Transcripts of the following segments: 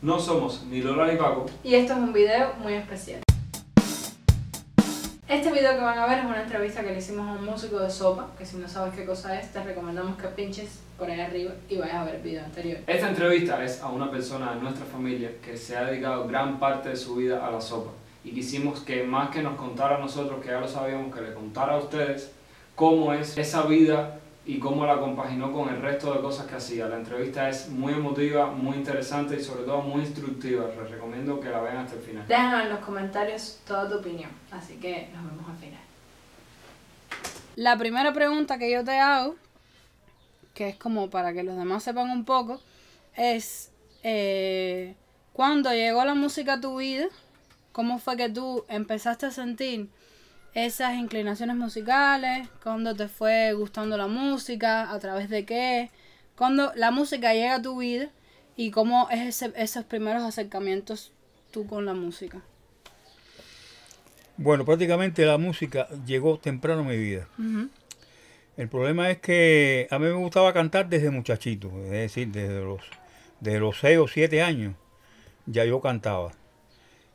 No somos ni Lola ni Paco. Y esto es un video muy especial. Este video que van a ver es una entrevista que le hicimos a un músico de sopa, que si no sabes qué cosa es, te recomendamos que pinches por ahí arriba y vayas a ver el video anterior. Esta entrevista es a una persona de nuestra familia que se ha dedicado gran parte de su vida a la sopa. Y quisimos que más que nos contara a nosotros, que ya lo sabíamos, que le contara a ustedes cómo es esa vida y cómo la compaginó con el resto de cosas que hacía. La entrevista es muy emotiva, muy interesante y sobre todo muy instructiva. Les recomiendo que la vean hasta el final. Déjanos en los comentarios toda tu opinión, así que nos vemos al final. La primera pregunta que yo te hago, que es como para que los demás sepan un poco, es ¿cuándo llegó la música a tu vida? ¿Cómo fue que tú empezaste a sentir esas inclinaciones musicales? ¿Cuándo te fue gustando la música? ¿A través de qué? ¿Cuándo la música llega a tu vida? ¿Y cómo es esos primeros acercamientos tú con la música? Bueno, prácticamente la música llegó temprano a mi vida. El problema es que a mí me gustaba cantar desde muchachito, es decir, desde los 6 o 7 años ya yo cantaba.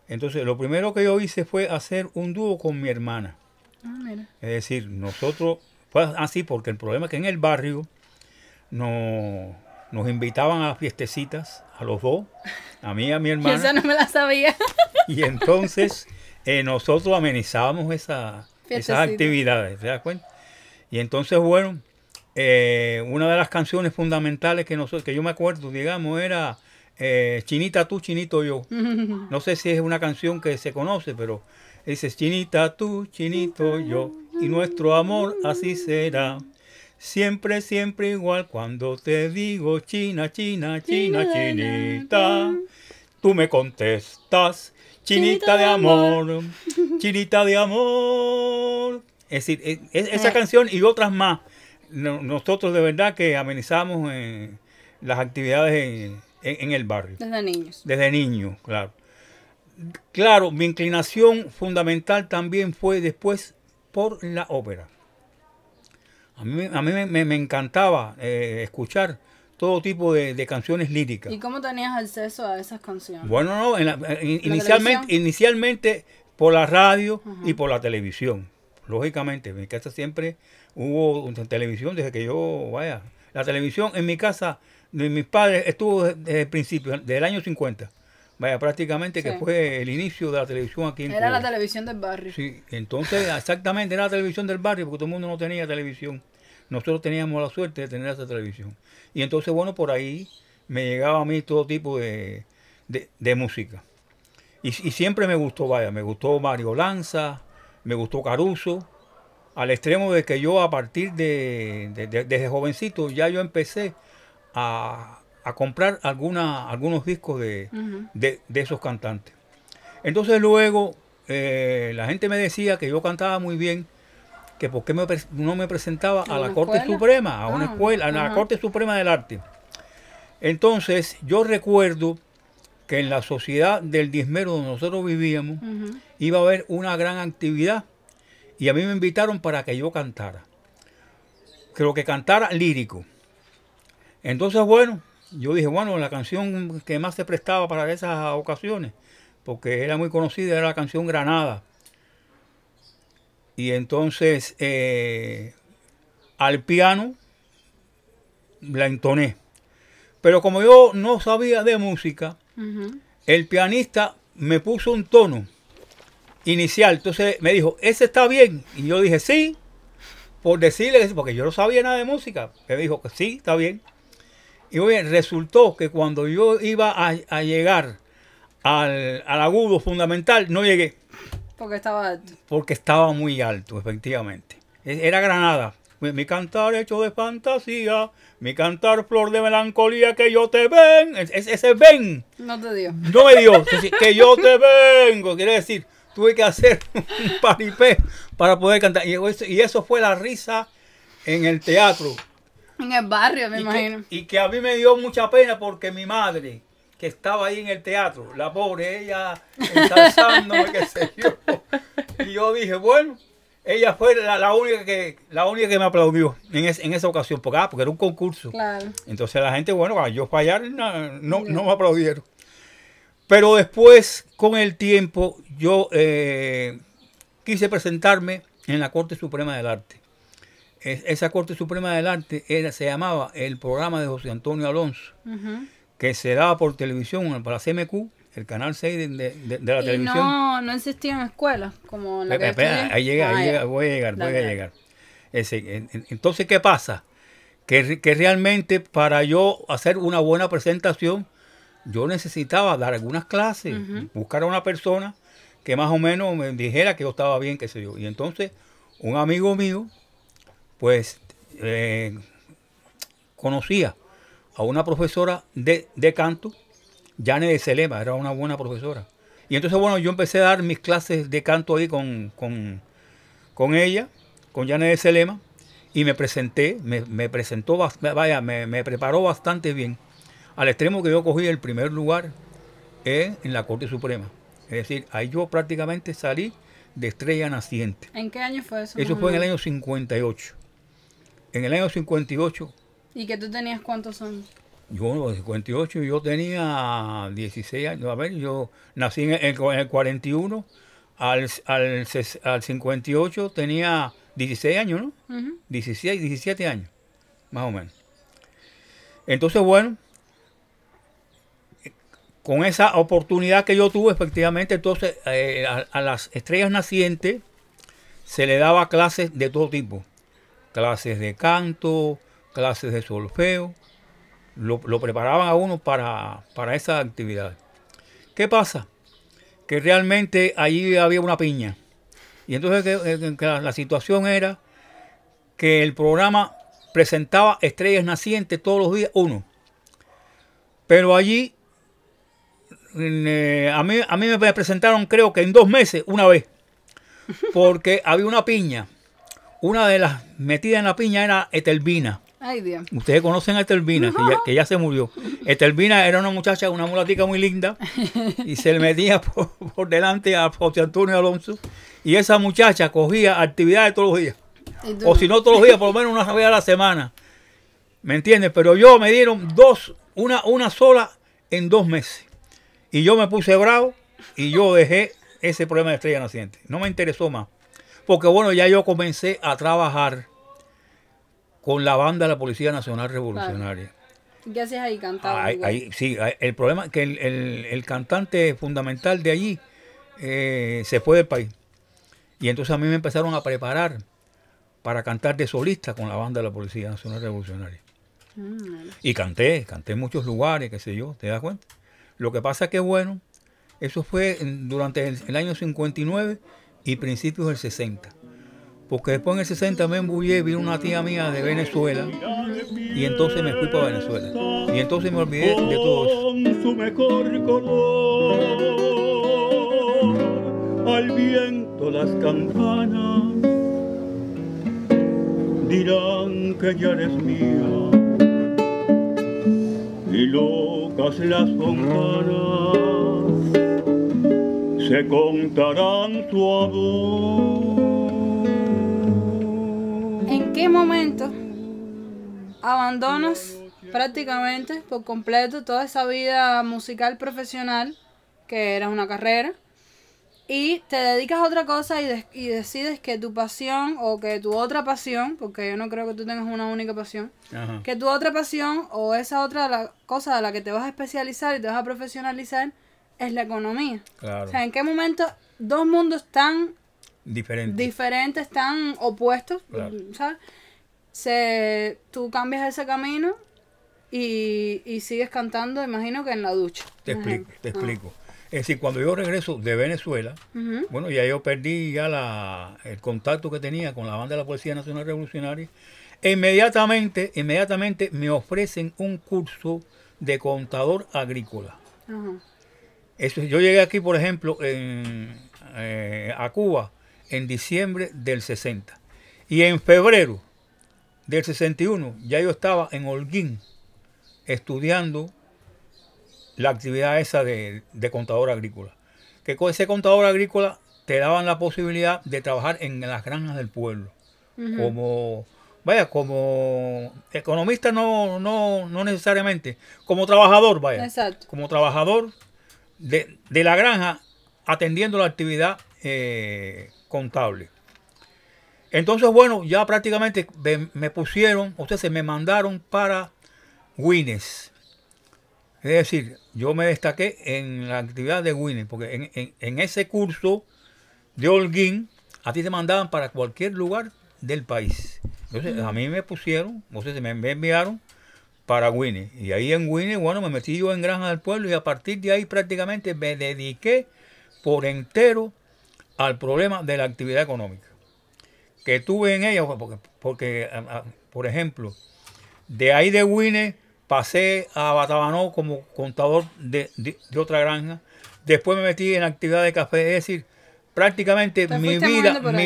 Entonces, lo primero que yo hice fue hacer un dúo con mi hermana. Mira. Es decir, nosotros, fue así porque el problema es que en el barrio nos invitaban a fiestecitas, a los dos, a mí y a mi hermana. Esa no me la sabía. Y entonces nosotros amenizábamos esas actividades, ¿te das cuenta? Y entonces, bueno, una de las canciones fundamentales que yo me acuerdo, digamos, era Chinita tú, chinito yo. No sé si es una canción que se conoce, pero dice Chinita tú, chinito yo, y nuestro amor así será. Siempre, siempre igual cuando te digo China, China, China, chinita. Tú me contestas, chinita de amor, chinita de amor. Es decir, esa canción y otras más, nosotros de verdad que amenizamos las actividades en el barrio. Desde niños. Desde niños, claro. Claro, mi inclinación fundamental también fue después por la ópera. A mí me encantaba escuchar todo tipo de canciones líricas. ¿Y cómo tenías acceso a esas canciones? Bueno, no, inicialmente por la radio y por la televisión. Lógicamente, en mi casa siempre hubo televisión desde que yo, la televisión en mi casa, de mis padres, estuvo desde el principio, desde el año 50. Prácticamente Sí. Que fue el inicio de la televisión aquí en Cuba. Era la televisión del barrio. Sí, entonces exactamente era la televisión del barrio, porque todo el mundo no tenía televisión. Nosotros teníamos la suerte de tener esa televisión. Y entonces, bueno, por ahí me llegaba a mí todo tipo de música. Y siempre me gustó, me gustó Mario Lanza, me gustó Caruso, al extremo de que yo a partir desde jovencito ya yo empecé a comprar algunos discos de esos cantantes. Entonces luego la gente me decía que yo cantaba muy bien, que por qué no me presentaba a la Corte Suprema, a una escuela, a la Corte Suprema del Arte. Entonces yo recuerdo que en la sociedad del Diezmero donde nosotros vivíamos iba a haber una gran actividad y a mí me invitaron para que yo cantara. Creo que cantara lírico. Entonces, bueno, yo dije, bueno, la canción que más se prestaba para esas ocasiones, porque era muy conocida, era la canción Granada. Y entonces, al piano la entoné. Pero como yo no sabía de música, el pianista me puso un tono inicial. Entonces me dijo, ¿ese está bien? Y yo dije, sí, por decirle, porque yo no sabía nada de música. Él me dijo que sí, está bien. Y oye, resultó que cuando yo iba a llegar al agudo fundamental, no llegué. Porque estaba alto. Porque estaba muy alto, efectivamente. Era Granada. Mi cantar hecho de fantasía, mi cantar flor de melancolía, que yo te ven. Ese ven. No te dio. No me dio. Que yo te vengo. Quiere decir, tuve que hacer un paripé para poder cantar. Y eso fue la risa en el teatro. En el barrio, me imagino. Y que a mí me dio mucha pena porque mi madre, que estaba ahí en el teatro, la pobre, ella ensalzándome, qué sé yo. Y yo dije, bueno, ella fue la única que me aplaudió en esa ocasión, porque era un concurso. Claro. Entonces la gente, bueno, cuando yo fallar, no me aplaudieron. Pero después, con el tiempo, yo quise presentarme en la Corte Suprema del Arte. Esa Corte Suprema del Arte se llamaba el programa de José Antonio Alonso, que se daba por televisión para CMQ, el canal 6 de la televisión. No existían escuelas como la que ahí llega, voy a llegar. Entonces, ¿qué pasa? Que realmente para yo hacer una buena presentación, yo necesitaba dar algunas clases, buscar a una persona que más o menos me dijera que yo estaba bien, qué sé yo. Y entonces, un amigo mío, pues, conocía a una profesora de canto, Yane de Selema, era una buena profesora. Y entonces, bueno, yo empecé a dar mis clases de canto ahí con ella, con Yane de Selema, y me presenté, me preparó bastante bien, al extremo que yo cogí el primer lugar en la Corte Suprema. Es decir, ahí yo prácticamente salí de estrella naciente. ¿En qué año fue eso? Eso fue en el año 58. En el año 58. ¿Y que tú tenías cuántos años? Yo en el 58 yo tenía 16 años. A ver, yo nací en el 41. Al 58 tenía 16 años, ¿no? 16, 17 años, más o menos. Entonces, bueno, con esa oportunidad que yo tuve, efectivamente, entonces a las estrellas nacientes se le daba clases de todo tipo. Clases de canto, clases de solfeo. Lo preparaban a uno para esa actividad. ¿Qué pasa? Que realmente allí había una piña. Y entonces que la situación era que el programa presentaba estrellas nacientes todos los días, uno. Pero allí, a mí me presentaron creo que en 2 meses, una vez. Porque había una piña. Una de las metidas en la piña era Etelvina. Ay, Dios. Ustedes conocen a Etelvina, que ya se murió. Etelvina era una muchacha, una mulatica muy linda, y se le metía por delante a José Antonio Alonso, y esa muchacha cogía actividades todos los días. O si no todos los días, por lo menos una vez a la semana. ¿Me entiendes? Pero yo me dieron una sola en 2 meses. Y yo me puse bravo y yo dejé ese problema de estrella naciente. No me interesó más. Porque bueno, ya yo comencé a trabajar con la banda de la Policía Nacional Revolucionaria. Claro. ¿Qué hacías ahí? ¿Cantaba? Sí, el problema es que el cantante fundamental de allí se fue del país. Y entonces a mí me empezaron a preparar para cantar de solista con la banda de la Policía Nacional Revolucionaria. Y canté en muchos lugares, qué sé yo, ¿te das cuenta? Lo que pasa es que, bueno, eso fue durante el año 59 y principios del 60. Porque después en el 60 me embullé, vino una tía mía de Venezuela y entonces me fui para Venezuela. Y entonces me olvidé de todo eso. Con su mejor color, al viento las campanas dirán que ya eres mía y locas las fontanas se contarán tu amor. ¿En qué momento abandonas prácticamente por completo toda esa vida musical profesional, que era una carrera, y te dedicas a otra cosa y decides que tu pasión o que tu otra pasión, porque yo no creo que tú tengas una única pasión, que tu otra pasión o esa otra cosa a la que te vas a especializar y te vas a profesionalizar es la economía? Claro. O sea, ¿en qué momento 2 mundos tan diferentes, tan opuestos, claro, ¿sabes? Tú cambias ese camino y sigues cantando, imagino que en la ducha. Te explico. Es decir, cuando yo regreso de Venezuela, bueno, ya yo perdí ya el contacto que tenía con la banda de la Policía Nacional Revolucionaria. Inmediatamente me ofrecen un curso de contador agrícola. Eso, yo llegué aquí, por ejemplo, a Cuba en diciembre del 60. Y en febrero del 61 ya yo estaba en Holguín estudiando la actividad esa de contador agrícola. Que con ese contador agrícola te daban la posibilidad de trabajar en las granjas del pueblo. Como economista no necesariamente, como trabajador, Exacto. como trabajador de la granja atendiendo la actividad contable. Entonces, bueno, ya prácticamente me pusieron, o sea, se me mandaron para Guinness. Es decir, yo me destaqué en la actividad de Guinness, porque en ese curso de Holguín, a ti te mandaban para cualquier lugar del país. Entonces, a mí me pusieron, o sea, se me enviaron para Guinness. Y ahí en Guinness, bueno, me metí yo en Granja del Pueblo y a partir de ahí prácticamente me dediqué por entero al problema de la actividad económica que tuve en ella, porque por ejemplo, de ahí de Guinness pasé a Batabanó como contador de otra granja, después me metí en la actividad de café, es decir, prácticamente mi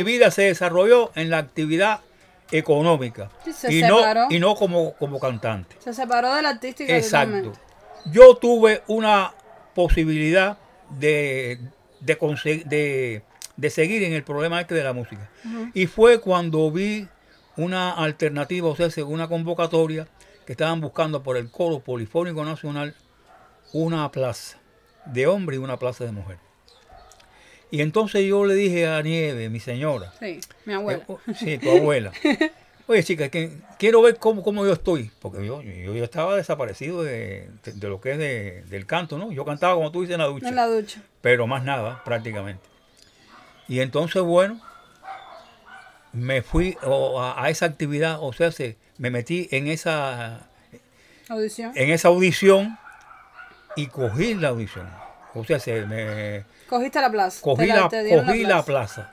vida se desarrolló en la actividad económica y no como cantante. Se separó de la artística. Exacto. Yo tuve una posibilidad de seguir en el problema este de la música. Y fue cuando vi una alternativa, o sea, una convocatoria que estaban buscando por el Coro Polifónico Nacional una plaza de hombre y una plaza de mujer. Y entonces yo le dije a Nieve, mi señora. Sí, mi abuela. Sí, tu abuela. Oye, chica, que quiero ver cómo yo estoy. Porque yo estaba desaparecido de lo que es del canto, ¿no? Yo cantaba, como tú dices, en la ducha. En la ducha. Pero más nada, prácticamente. Y entonces, bueno, me fui a esa actividad, o sea, me metí en esa audición y cogí la audición. O sea, cogiste la plaza. Cogí la plaza.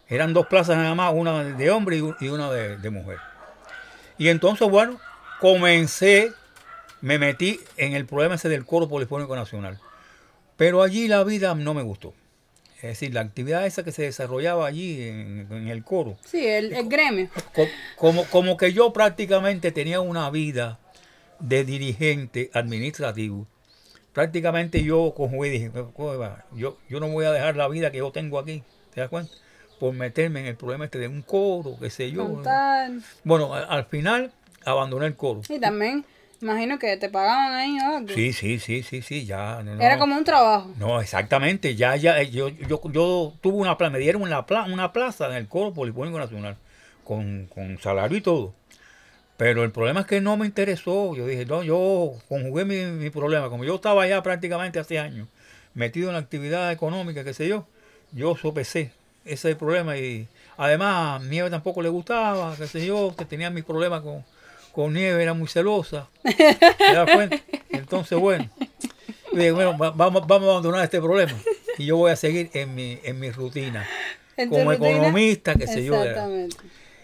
Eran 2 plazas nada más, una de hombre y una de mujer. Y entonces, bueno, me metí en el problema ese del Coro Polifónico Nacional. Pero allí la vida no me gustó. Es decir, la actividad esa que se desarrollaba allí en el coro. Sí, el gremio. Como que yo prácticamente tenía una vida de dirigente administrativo. Prácticamente yo conjugué y dije, yo no voy a dejar la vida que yo tengo aquí, ¿te das cuenta? Por meterme en el problema este de un coro, qué sé yo. Cantar. Bueno, al final abandoné el coro. Y también, imagino que te pagaban ahí, ¿no? Sí, ya. No, era como un trabajo. No, exactamente, yo tuve una plaza, me dieron una plaza en el Coro Polifónico Nacional, con salario y todo. Pero el problema es que no me interesó. Yo dije, no, yo conjugué mi problema. Como yo estaba ya prácticamente hace años metido en la actividad económica, qué sé yo sopesé ese problema. Y además, a Nieve tampoco le gustaba, qué sé yo, que tenía mis problemas con Nieve, era muy celosa. ¿Te das cuenta? Entonces, bueno, dije, bueno, vamos a abandonar este problema. Y yo voy a seguir en mi rutina. Como economista, qué sé yo. Exactamente.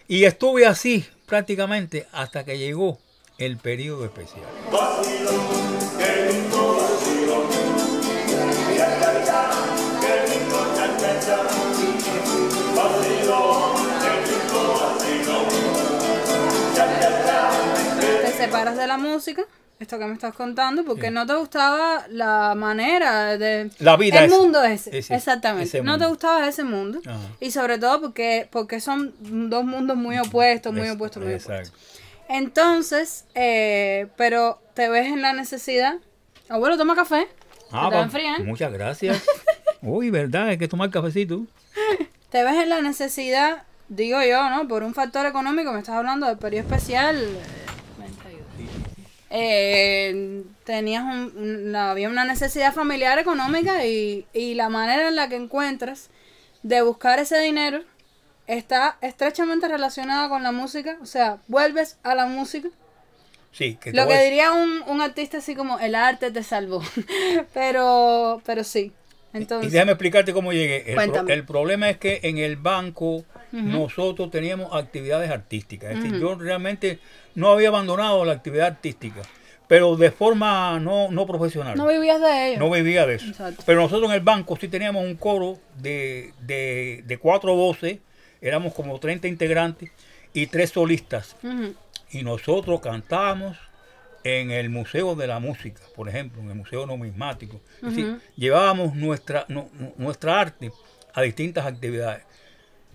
Y estuve así prácticamente hasta que llegó el periodo especial. Te separas de la música, esto que me estás contando, porque no te gustaba la manera de... La vida. El mundo ese. Exactamente. Ese no mundo. te gustaba ese mundo. Ajá. Y sobre todo porque son 2 mundos muy opuestos, muy opuestos. Entonces, pero te ves en la necesidad... Abuelo, toma café. Te va a enfriar. Muchas gracias. Uy, verdad, hay que tomar cafecito. Te ves en la necesidad, digo yo, ¿no? Por un factor económico, me estás hablando del periodo especial... había una necesidad familiar económica y la manera en la que encuentras de buscar ese dinero está estrechamente relacionada con la música, o sea, vuelves a la música. Sí, lo que diría un artista así como el arte te salvó. pero sí. Entonces, y déjame explicarte cómo llegué. El problema es que en el banco nosotros teníamos actividades artísticas. Es decir, yo realmente no había abandonado la actividad artística, pero de forma no profesional. No vivías de ello. No vivía de eso. Exacto. Pero nosotros en el banco sí teníamos un coro de 4 voces, éramos como 30 integrantes y 3 solistas. Y nosotros cantábamos en el Museo de la Música, por ejemplo, en el Museo Numismático. Es decir, llevábamos nuestra arte a distintas actividades.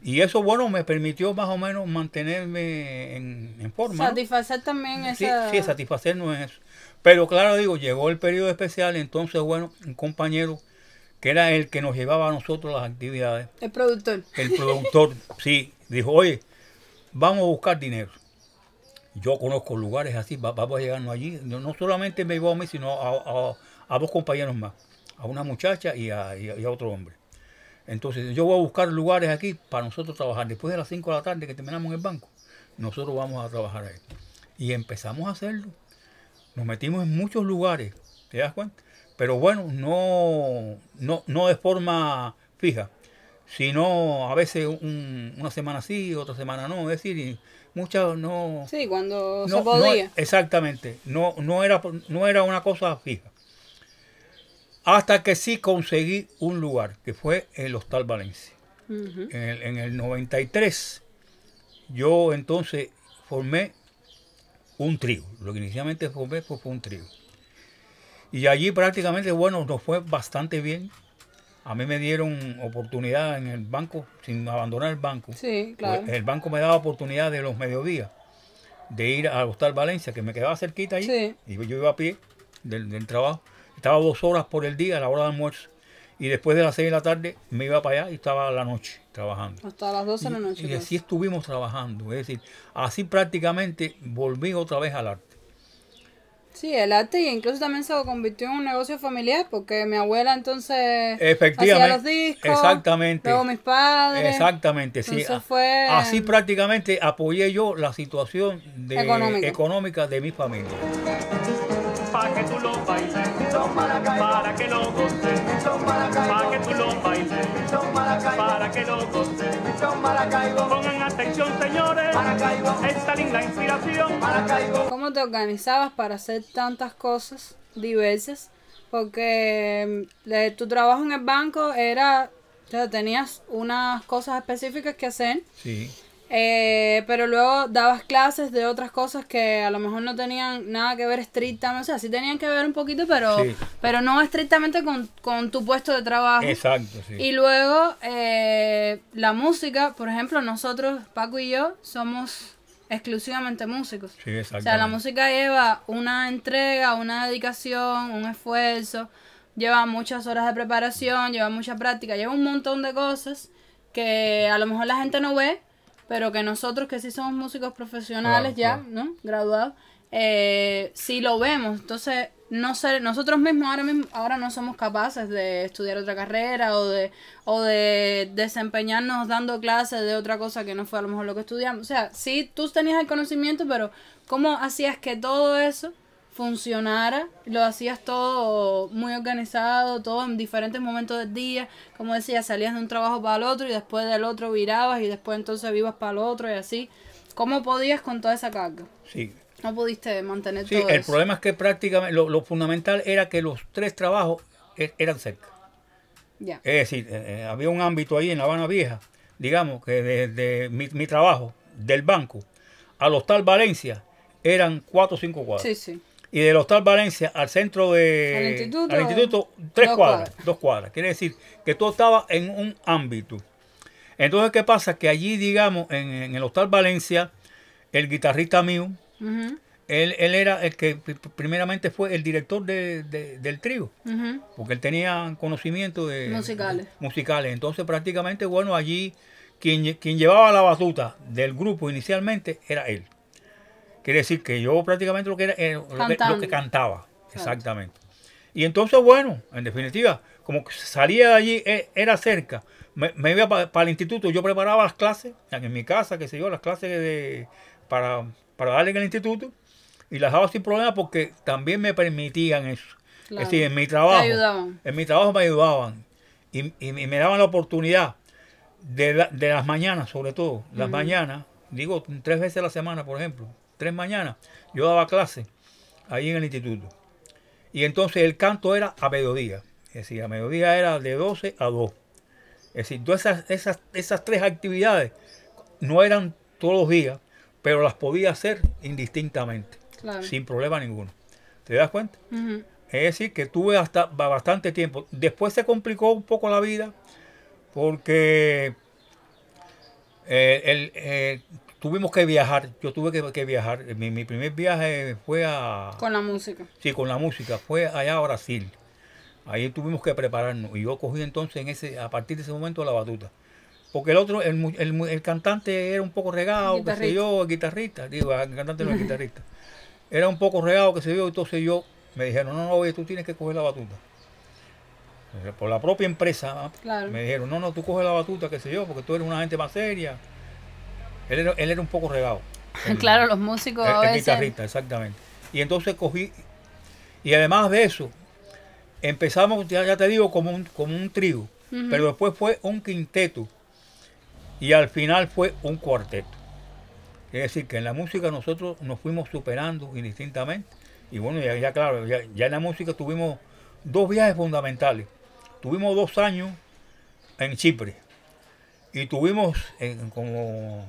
Y eso, bueno, me permitió más o menos mantenerme en forma, ¿no? Satisfacer también Sí, esa... sí, satisfacernos en eso. Pero claro, digo, llegó el periodo especial, entonces, bueno, un compañero que era el que nos llevaba a nosotros las actividades, El productor. el productor, sí, dijo, oye, vamos a buscar dinero. Yo conozco lugares así, vamos a llegarnos allí. No solamente me llevó a mí, sino a dos compañeros más, a una muchacha y a otro hombre. Entonces, yo voy a buscar lugares aquí para nosotros trabajar. Después de las 5 de la tarde que terminamos en el banco, nosotros vamos a trabajar ahí. Y empezamos a hacerlo. Nos metimos en muchos lugares, ¿te das cuenta? Pero bueno, no de forma fija, sino a veces una semana sí, otra semana no. Es decir, muchas no... Sí, cuando no, se podía. no, exactamente, no era una cosa fija. Hasta que sí conseguí un lugar, que fue el Hostal Valencia. Ujú. En el 93, yo entonces formé un trío. Lo que inicialmente formé fue un trío. Y allí prácticamente, bueno, nos fue bastante bien. A mí me dieron oportunidad en el banco, sin abandonar el banco. Sí, claro. Pues el banco me daba oportunidad de los mediodías de ir al Hostal Valencia, que me quedaba cerquita allí. Sí. Y yo iba a pie del trabajo. Estaba 2 horas por el día a la hora de almuerzo. Y después de las 6 de la tarde me iba para allá y estaba a la noche trabajando. Hasta las 12 de la noche. Y pues. así estuvimos trabajando. Es decir, así prácticamente volví otra vez al arte. Sí, el arte y incluso también se convirtió en un negocio familiar porque mi abuela entonces Efectivamente, hacía los discos, exactamente. luego mis padres. Exactamente, sí. Entonces fue... Así prácticamente apoyé yo la situación Económica. de mi familia. Pa' que tú lo bailes, para que lo goces, pa' que tú lo bailes, para que lo goces. Pongan atención, señores, esta linda inspiración. ¿Cómo te organizabas para hacer tantas cosas diversas? Porque tu trabajo en el banco era, o sea, tenías unas cosas específicas que hacer. Sí. Pero luego dabas clases de otras cosas que a lo mejor no tenían nada que ver estrictamente, o sea, sí tenían que ver un poquito, pero, Sí. pero no estrictamente con tu puesto de trabajo. Exacto, sí. Y luego la música, por ejemplo, nosotros, Paco y yo, somos exclusivamente músicos. Sí, O exactamente. sea, la música lleva una entrega, una dedicación, un esfuerzo, lleva muchas horas de preparación, lleva mucha práctica, lleva un montón de cosas que a lo mejor la gente no ve, pero que nosotros que sí somos músicos profesionales Claro, ya, ¿no? Graduados, sí lo vemos. Entonces, no sé, nosotros mismos ahora no somos capaces de estudiar otra carrera o de desempeñarnos dando clases de otra cosa que no fue a lo mejor lo que estudiamos. O sea, sí, tú tenías el conocimiento, pero ¿cómo hacías que todo eso funcionara? Lo hacías todo muy organizado, todo en diferentes momentos del día. Como decía, salías de un trabajo para el otro y después del otro virabas y después entonces vivas para el otro y así. ¿Cómo podías con toda esa carga? Sí. No pudiste mantener Sí, todo el eso. problema es que prácticamente lo fundamental era que los 3 trabajos eran cerca. Ya. Es decir, había un ámbito ahí en La Habana Vieja, digamos, que desde mi trabajo del banco al Hostal Valencia eran 4 o 5 cuadras. Sí, sí. Y del Hostal Valencia al centro Al instituto, 3 2 cuadras, cuadras. 2 cuadras. Quiere decir que todo estaba en un ámbito. Entonces, ¿qué pasa? Que allí, digamos, en el Hostal Valencia, el guitarrista mío, Ujú, él era el que primeramente fue el director del trío, ujú. porque él tenía conocimiento de Musicales. musicales. Entonces, prácticamente, bueno, allí quien llevaba la batuta del grupo inicialmente era él. Quiere decir que yo prácticamente lo que era lo que cantaba, exactamente. Y entonces, bueno, en definitiva, como que salía de allí, era cerca, me iba para el instituto, yo preparaba las clases, en mi casa, qué sé yo, las clases para darle en el instituto, y las daba sin problema porque también me permitían eso. Claro. Es decir, en mi trabajo, Te ayudaban. en mi trabajo me ayudaban y me daban la oportunidad de las mañanas, sobre todo, las mañanas, digo 3 veces a la semana, por ejemplo, 3 mañanas, yo daba clase ahí en el instituto. Y entonces el canto era a mediodía, es decir, a mediodía era de 12 a 2. Es decir, todas esas 3 actividades no eran todos los días, pero las podía hacer indistintamente, Claro. sin problema ninguno. ¿Te das cuenta? Ujú. Es decir, que tuve hasta bastante tiempo. Después se complicó un poco la vida porque Tuvimos que viajar, yo tuve que viajar. Mi primer viaje fue a... Con la música. Sí, con la música, fue allá a Brasil. Ahí tuvimos que prepararnos y yo cogí entonces a partir de ese momento la batuta. Porque el otro, el cantante era un poco regado, qué sé yo, el guitarrista, digo, el cantante no es guitarrista. Era un poco regado, qué sé yo, entonces yo me dijeron, no, oye, tú tienes que coger la batuta. Por la propia empresa, claro. Me dijeron, no, tú coges la batuta, qué sé yo, porque tú eres una gente más seria. Él era un poco regado. Claro, los músicos el guitarrista, exactamente. Y entonces cogí, y además de eso, empezamos, ya te digo, como un trío, pero después fue un quinteto, y al final fue un cuarteto. Es decir, que en la música nosotros nos fuimos superando indistintamente, y bueno, ya claro, ya en la música tuvimos 2 viajes fundamentales. Tuvimos 2 años en Chipre y tuvimos como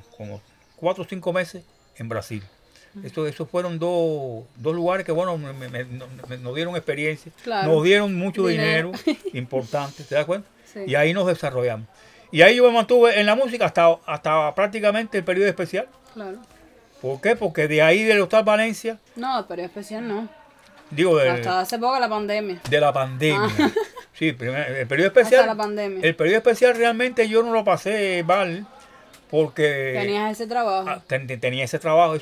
4 o 5 meses en Brasil. Esos fueron dos lugares que, bueno, nos dieron experiencia, claro. Nos dieron mucho dinero importante, ¿te das cuenta? Sí. Y ahí nos desarrollamos. Y ahí yo me mantuve en la música hasta prácticamente el periodo especial. Claro. ¿Por qué? Porque de ahí del Hostal Valencia... No, el periodo especial no. Digo, hasta hace poco la pandemia. De la pandemia. Sí, el periodo especial. Hasta la pandemia. El periodo especial realmente yo no lo pasé mal porque... Tenías ese trabajo. Tenía ese trabajo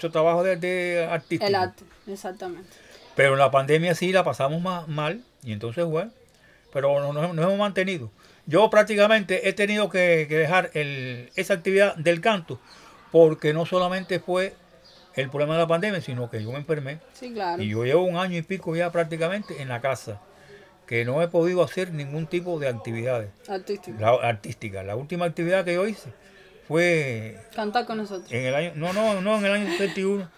de artístico. El arte, exactamente. Pero en la pandemia sí la pasamos mal y entonces bueno, pero nos hemos mantenido. Yo prácticamente he tenido que dejar esa actividad del canto porque no solamente fue el problema de la pandemia, sino que yo me enfermé. Sí, claro. Y yo llevo 1 año y pico ya prácticamente en la casa, que no he podido hacer ningún tipo de actividades artísticas. La última actividad que yo hice fue... Cantar con nosotros. En el año, no, en el año 71.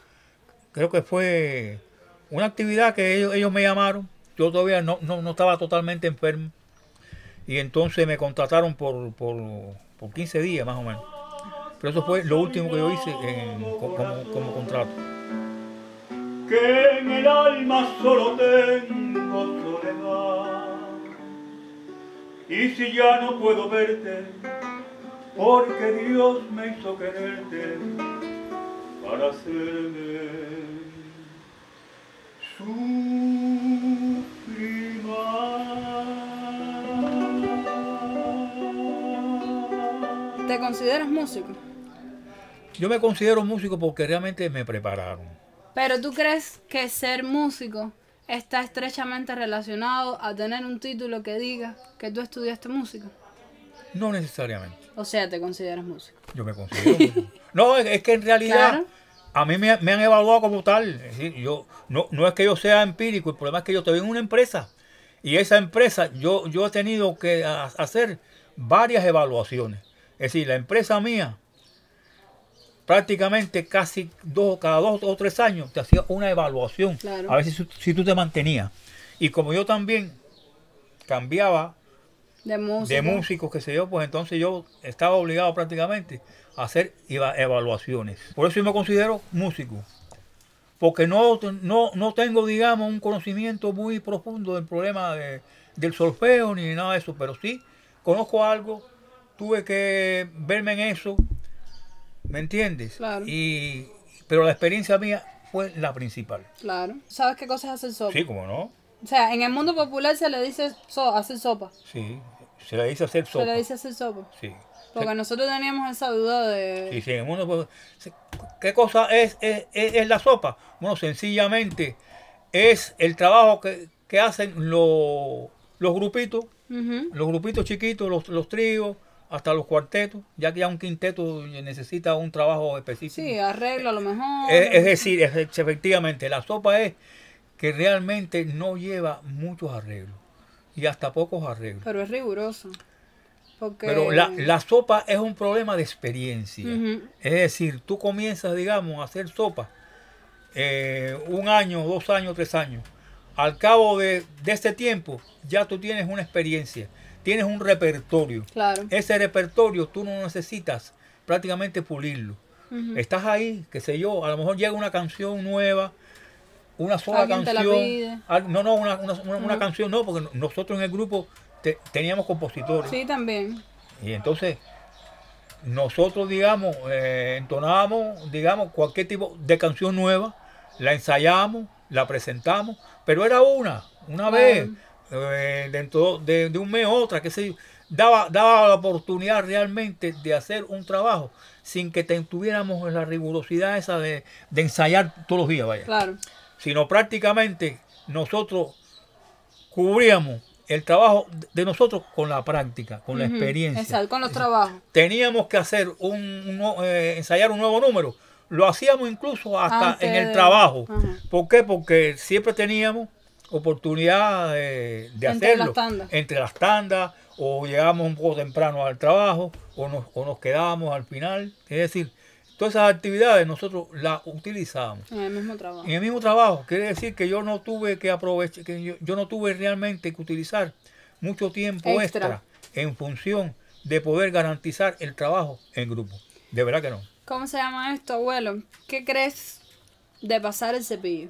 Creo que fue una actividad que ellos me llamaron. Yo todavía no estaba totalmente enfermo. Y entonces me contrataron por 15 días más o menos. Pero eso fue lo último que yo hice como contrato. Que en el alma solo tengo soledad. Y si ya no puedo verte, porque Dios me hizo quererte para hacerme sufrir más. ¿Te consideras músico? Yo me considero músico porque realmente me prepararon. Pero ¿tú crees que ser músico está estrechamente relacionado a tener un título que diga que tú estudiaste música? No necesariamente. O sea, ¿te consideras músico? Yo me considero músico. No, es que en realidad claro. A mí me han evaluado como tal. Es decir, no es que yo sea empírico, el problema es que yo estoy en una empresa. Y esa empresa yo he tenido que hacer varias evaluaciones. Es decir, la empresa mía prácticamente cada 2 o 3 años te hacía una evaluación, claro. A ver si tú te mantenías. Y como yo también cambiaba de músicos, qué sé yo, pues entonces yo estaba obligado prácticamente a hacer evaluaciones. Por eso yo me considero músico, porque no tengo, digamos, un conocimiento muy profundo del problema del solfeo ni nada de eso, pero sí conozco algo, tuve que verme en eso. ¿Me entiendes? Claro. Pero la experiencia mía fue la principal. Claro. ¿Sabes qué cosa es hacer sopa? Sí, cómo no. O sea, en el mundo popular se le dice hacer sopa. Sí, se le dice hacer sopa. Se le dice hacer sopa. Sí. Porque nosotros teníamos esa duda de... Sí, en el mundo popular. ¿Qué cosa es la sopa? Bueno, sencillamente es el trabajo que hacen los grupitos, los grupitos chiquitos, los tríos, hasta los cuartetos, ya que ya un quinteto necesita un trabajo específico. Sí, arreglo a lo mejor. Es decir, efectivamente, la sopa es que realmente no lleva muchos arreglos y hasta pocos arreglos. Pero es riguroso. Pero la sopa es un problema de experiencia. Es decir, tú comienzas, digamos, a hacer sopa 1 año, 2 años, 3 años. Al cabo de este tiempo, ya tú tienes una experiencia. Tienes un repertorio. Claro. Ese repertorio tú no necesitas prácticamente pulirlo. Estás ahí, qué sé yo, a lo mejor llega una canción nueva, una sola canción. Te la pide. No, una canción no, porque nosotros en el grupo teníamos compositores. Sí, también. Y entonces, nosotros, digamos, entonábamos, digamos, cualquier tipo de canción nueva, la ensayábamos, la presentamos, pero era una vez, dentro de un mes otra, que se daba la oportunidad realmente de hacer un trabajo sin que tuviéramos la rigurosidad esa de ensayar todos los días, vaya. Claro. Sino prácticamente nosotros cubríamos el trabajo de nosotros con la práctica, con la experiencia. Exacto, con los trabajos. Teníamos que hacer ensayar un nuevo número. Lo hacíamos incluso hasta Antes en el de- trabajo. Ajá. ¿Por qué? Porque siempre teníamos oportunidad de Entre hacerlo. las tandas. Entre las tandas, o llegábamos un poco temprano al trabajo, o nos quedábamos al final. Es decir, todas esas actividades nosotros las utilizábamos. En el mismo trabajo. En el mismo trabajo, quiere decir que yo no tuve que aprovechar, que yo no tuve realmente que utilizar mucho tiempo extra en función de poder garantizar el trabajo en grupo. De verdad que no. ¿Cómo se llama esto, abuelo? ¿Qué crees de pasar el cepillo?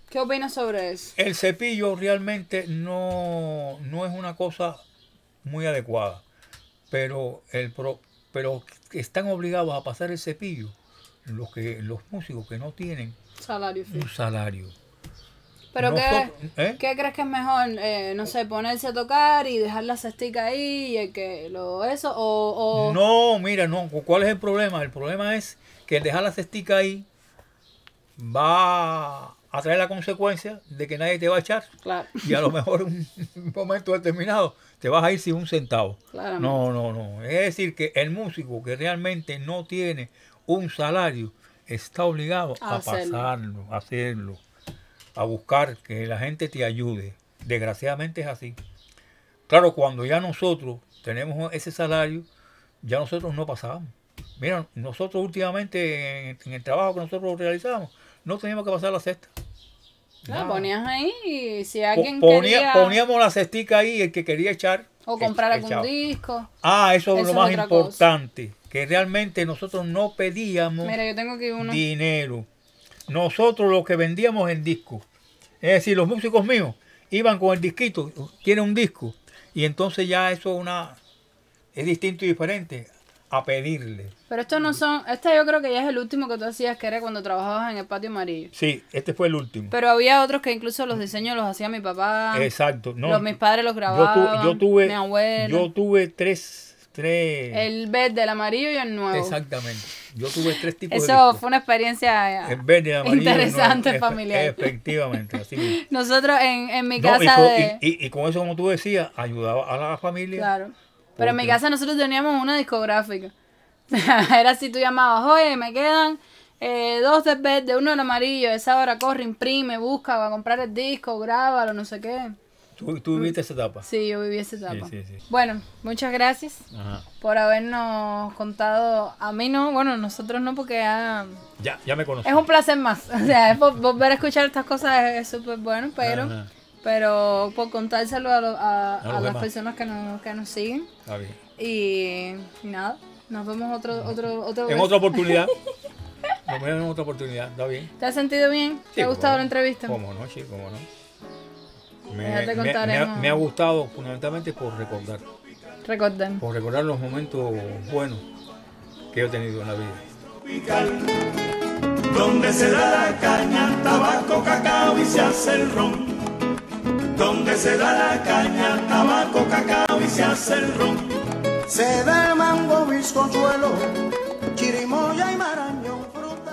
¿Qué opinas sobre eso? El cepillo realmente no es una cosa muy adecuada, pero están obligados a pasar el cepillo los músicos que no tienen Salario fijo. un salario. ¿Pero Nosotros- qué crees que es mejor? No sé, ponerse a tocar y dejar la cestica ahí y el que eso o No, mira, no. ¿Cuál es el problema? El problema es que el dejar la cestica ahí va a traer la consecuencia de que nadie te va a echar. claro. Y a lo mejor en un momento determinado te vas a ir sin un centavo. Claramente. No. Es decir, que el músico que realmente no tiene un salario está obligado A a hacerlo. pasarlo, a hacerlo, a buscar que la gente te ayude. Desgraciadamente es así. Claro, cuando ya nosotros tenemos ese salario, ya nosotros no pasamos. Mira, nosotros últimamente en el trabajo que nosotros realizamos, no teníamos que pasar la cesta. Claro, Nada. ponías ahí y si alguien quería Poníamos la cestica ahí, el que quería echar. o comprar algún echaba. disco. Eso es Eso lo más es otra cosa. importante, que realmente nosotros no pedíamos Mira, yo tengo aquí uno. dinero. Nosotros lo que vendíamos el disco. Es decir, los músicos míos iban con el disquito, tiene un disco, y entonces ya eso es distinto y diferente a pedirle. Pero estos no son, este yo creo que ya es el último que tú hacías, que era cuando trabajabas en el Patio Amarillo. Sí, este fue el último. Pero había otros que incluso los diseños los hacía mi papá. Exacto. No, Mis padres los grababan. yo tuve, mi abuelo. yo tuve tres. El verde, el amarillo y el nuevo. Exactamente. Yo tuve 3 tipos de Eso discos. fue una experiencia El verde, el amarillo, interesante, el nuevo. familiar. Efectivamente, así mismo. Nosotros en mi No, casa y con eso, como tú decías, ayudaba a la familia. Claro. Pero en mi Porque- casa nosotros teníamos una discográfica. Era así, tú llamabas, oye, me quedan 2 del verde, 1 del amarillo, esa hora corre, imprime, busca, va a comprar el disco, grábalo, no sé qué. ¿Tú viviste esa etapa? Sí, yo viví esa etapa. Sí. Bueno, muchas gracias Ajá. por habernos contado. A mí no, bueno, nosotros no, porque Ya me conocí. es un placer más. O sea, es volver a escuchar estas cosas es súper bueno, Ajá. pero por contárselo a los las demás. personas que nos siguen. Está bien. Y nada, nos vemos otro En vez. otra oportunidad. Nos vemos en otra oportunidad. ¿Está bien? ¿Te has sentido bien? Sí, ¿Te ha gustado cómo la no. entrevista? ¿Cómo no, chico? ¿Cómo no? Ya te contaremos. Me ha gustado fundamentalmente por recordar. Recordemos. Por recordar los momentos buenos que he tenido en la vida. tropical, donde se da la caña, tabaco, cacao y se hace el ron. Donde se da la caña, tabaco, cacao y se hace el ron. Se da el mango, bizcochuelo, chirimoya y maraña.